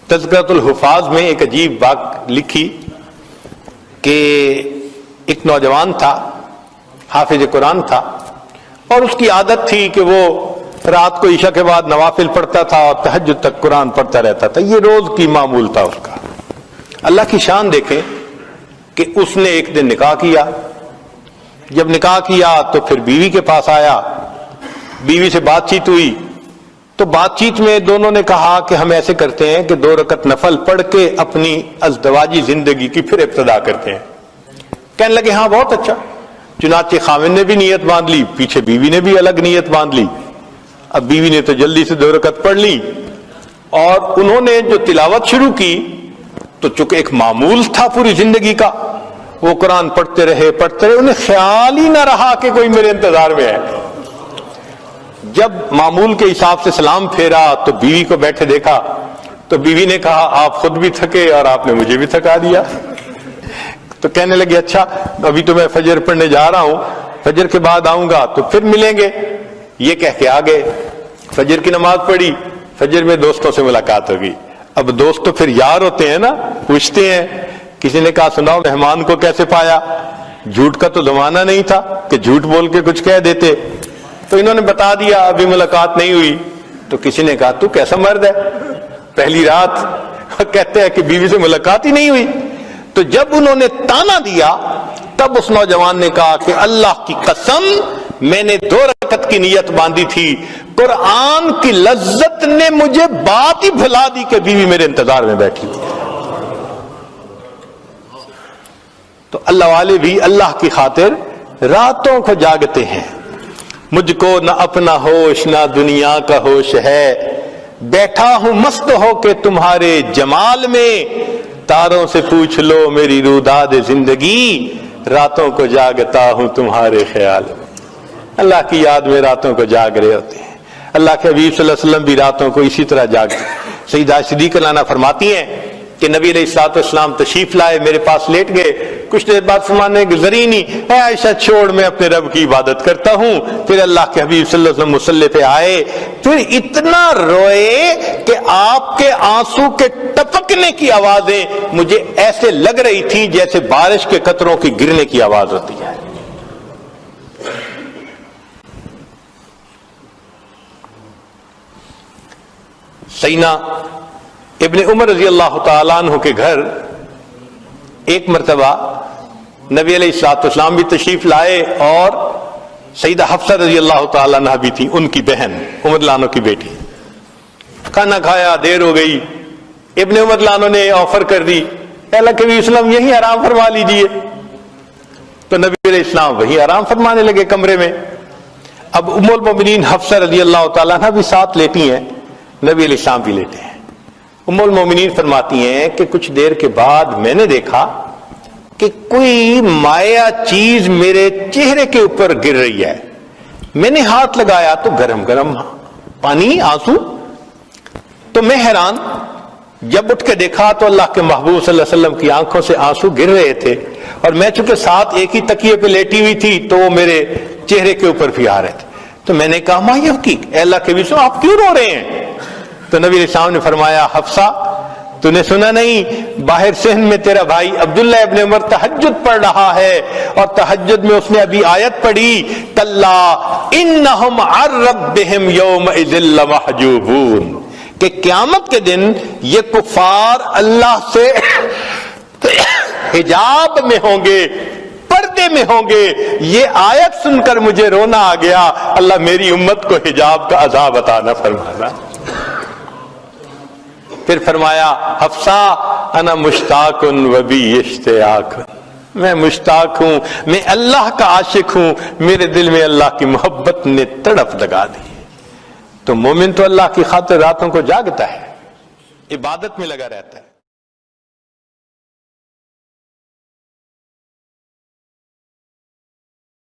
تذکرۃ الحفاظ میں ایک عجیب بات لکھی کہ ایک نوجوان تھا، حافظ قرآن تھا، اور اس کی عادت تھی کہ وہ رات کو عشاء کے بعد نوافل پڑھتا تھا اور تہجد تک قرآن پڑھتا رہتا تھا. یہ روز کی معمول تھا اس کا. اللہ کی شان دیکھیں کہ اس نے ایک دن نکاح کیا. جب نکاح کیا تو پھر بیوی کے پاس آیا، بیوی سے بات چیت ہوئی، تو بات چیت میں دونوں نے کہا کہ ہم ایسے کرتے ہیں کہ 2 رکعت نفل پڑھ کے اپنی ازدواجی زندگی کی پھر ابتدا کرتے ہیں. کہنے لگے ہاں بہت اچھا. چنانچہ خاوند نے بھی نیت باندھ لی، پیچھے بیوی نے بھی الگ نیت باندھ لی. اب بیوی نے تو جلدی سے 2 رکعت پڑھ لی اور انہوں نے جو تلاوت شروع کی تو چونکہ ایک معمول تھا پوری زندگی کا، وہ قرآن پڑھتے رہے، انہیں خیال ہی نہ رہا کہ کوئی میرے انتظار میں ہے. جب معمول کے حساب سے سلام پھیرا تو بیوی کو بیٹھے دیکھا تو بیوی نے کہا آپ خود بھی تھکے اور آپ نے مجھے بھی تھکا دیا. تو کہنے لگے اچھا ابھی تو میں فجر پڑھنے جا رہا ہوں، فجر کے بعد آؤں گا تو پھر ملیں گے. یہ کہہ کے آگے فجر کی نماز پڑھی، فجر میں دوستوں سے ملاقات ہوگی. اب دوست تو پھر یار ہوتے ہیں نا، پوچھتے ہیں. کسی نے کہا سناؤ مہمان کو کیسے پایا؟ جھوٹ کا تو زمانہ نہیں تھا کہ جھوٹ بول کے کچھ کہہ دیتے. تو انہوں نے بتا دیا ابھی ملاقات نہیں ہوئی. تو کسی نے کہا تو کیسا مرد ہے، پہلی رات کہتے ہیں کہ بیوی سے ملاقات ہی نہیں ہوئی. تو جب انہوں نے تانا دیا تب اس نوجوان نے کہا کہ اللہ کی قسم میں نے 2 رکعت کی نیت باندھی تھی، قرآن کی لذت نے مجھے بات ہی بھلا دی کہ بیوی میرے انتظار میں بیٹھی ہوئی. تو اللہ والے بھی اللہ کی خاطر راتوں کو جاگتے ہیں. مجھ کو نہ اپنا ہوش نہ دنیا کا ہوش ہے، بیٹھا ہوں مست ہو کے تمہارے جمال میں، تاروں سے پوچھ لو میری روداد زندگی، راتوں کو جاگتا ہوں تمہارے خیال میں. اللہ کی یاد میں راتوں کو جاگ رہے ہوتے ہیں. اللہ کے حبیب صلی اللہ علیہ وسلم بھی راتوں کو اسی طرح جاگتے. سیدہ صدیقہ لانا فرماتی ہیں کہ نبی علیہ الصلوۃ والسلام تشریف لائے، میرے پاس لیٹ گئے. کچھ دیر بعد فرمانے گزری نہیں، اے عائشہ چھوڑ میں اپنے رب کی عبادت کرتا ہوں. پھر اللہ کے حبیب صلی اللہ علیہ وسلم مصلی پہ آئے، پھر اتنا روئے کہ آپ کے آنسو کے ٹپکنے کی آوازیں مجھے ایسے لگ رہی تھی جیسے بارش کے قطروں کی گرنے کی آواز ہوتی ہے. سیدنا ابن عمر رضی اللہ تعالیٰ عنہ کے گھر ایک مرتبہ نبی علیہ الصلوۃ والسلام بھی تشریف لائے اور سیدہ حفصہ رضی اللہ تعالیٰ عنہ بھی تھی، ان کی بہن عمر لانو کی بیٹی. کھانا کھایا، دیر ہو گئی. ابن عمر لانو نے آفر کر دی اللہ کے نبی وسلم یہی آرام فرما لیجئے. تو نبی علیہ السلام وہی آرام فرمانے لگے کمرے میں. اب ام المومنین حفصہ رضی اللہ تعالیٰ عنہ بھی ساتھ لیٹی ہیں، نبی علیہ السلام بھی لیٹے ہیں. ام المومنین فرماتی ہیں کہ کچھ دیر کے بعد میں نے دیکھا کہ کوئی مائع چیز میرے چہرے کے اوپر گر رہی ہے. میں نے ہاتھ لگایا تو گرم گرم پانی، آنسو. تو میں حیران، جب اٹھ کے دیکھا تو اللہ کے محبوب صلی اللہ علیہ وسلم کی آنکھوں سے آنسو گر رہے تھے اور میں چونکہ ساتھ ایک ہی تکیے پہ لیٹی ہوئی تھی تو وہ میرے چہرے کے اوپر بھی آ رہے تھے. تو میں نے کہا ما یبکی، اے اللہ کے نبی آپ کیوں رو رہے ہیں؟ تو نبی علیہ السلام نے فرمایا حفصہ تو نے سنا نہیں باہر صحن میں تیرا بھائی عبداللہ ابن عمر تہجد پڑھ رہا ہے اور تہجد میں اس نے ابھی آیت پڑھی کلا انہم عن ربہم یومئذ لمحجوبون، کہ قیامت کے دن یہ کفار اللہ سے حجاب میں ہوں گے، پردے میں ہوں گے. یہ آیت سن کر مجھے رونا آ گیا. اللہ میری امت کو حجاب کا عذاب عطا نہ فرمانا. پھر فرمایا حفصہ انا مشتاق و بی اشتیاق، میں مشتاق ہوں، میں اللہ کا عاشق ہوں، میرے دل میں اللہ کی محبت نے تڑپ لگا دی. تو مومن تو اللہ کی خاطر راتوں کو جاگتا ہے، عبادت میں لگا رہتا ہے.